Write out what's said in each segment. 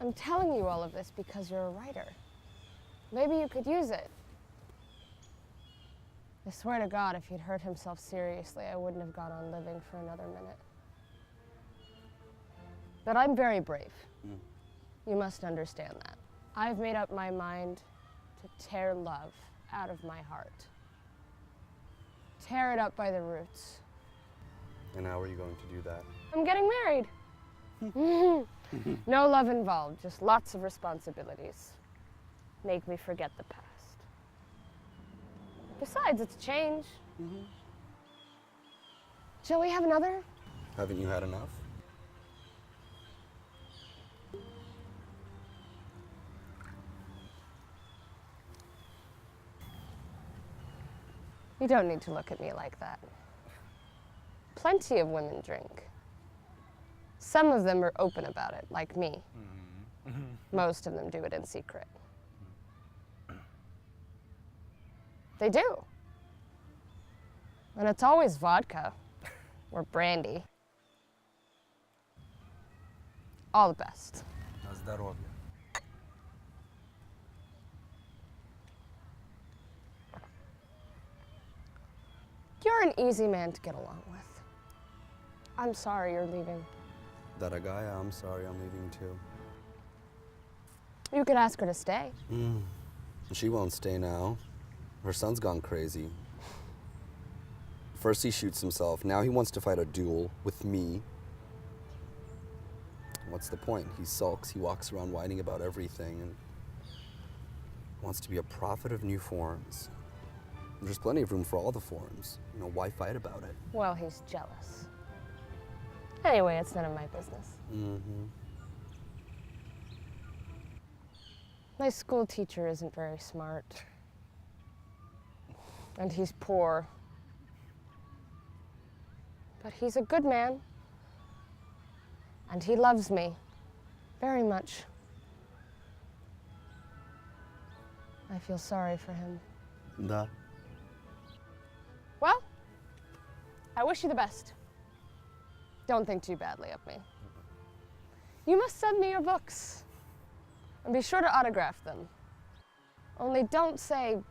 I'm telling you all of this because you're a writer. Maybe you could use it. I swear to God, if he'd hurt himself seriously, I wouldn't have gone on living for another minute. But I'm very brave. You must understand that. I've made up my mind to tear love out of my heart. Tear it up by the roots. And how are you going to do that? I'm getting married. No love involved, just lots of responsibilities. Make me forget the past. Besides, it's a change. Shall we have another? Haven't you had enough? You don't need to look at me like that. Plenty of women drink. Some of them are open about it, like me. Most of them do it in secret. They do. And it's always vodka or brandy. All the best. На здоровье. You're an easy man to get along with. I'm sorry you're leaving. Дорогая, I'm sorry I'm leaving too. You could ask her to stay. She won't stay now. Her son's gone crazy. First he shoots himself, now he wants to fight a duel with me. What's the point? He sulks, he walks around whining about everything, and wants to be a prophet of new forms. There's plenty of room for all the forms. You know, why fight about it? Well, he's jealous. Anyway, it's none of my business. My school teacher isn't very smart. And he's poor. But he's a good man. And he loves me very much. I feel sorry for him. Да. Well, I wish you the best. Don't think too badly of me. You must send me your books. And be sure to autograph them. Only don't say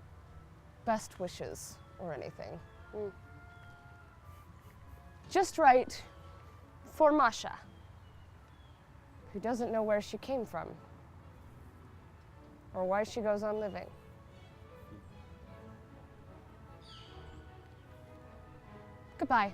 best wishes or anything. Just write, for Masha, who doesn't know where she came from or why she goes on living. Goodbye.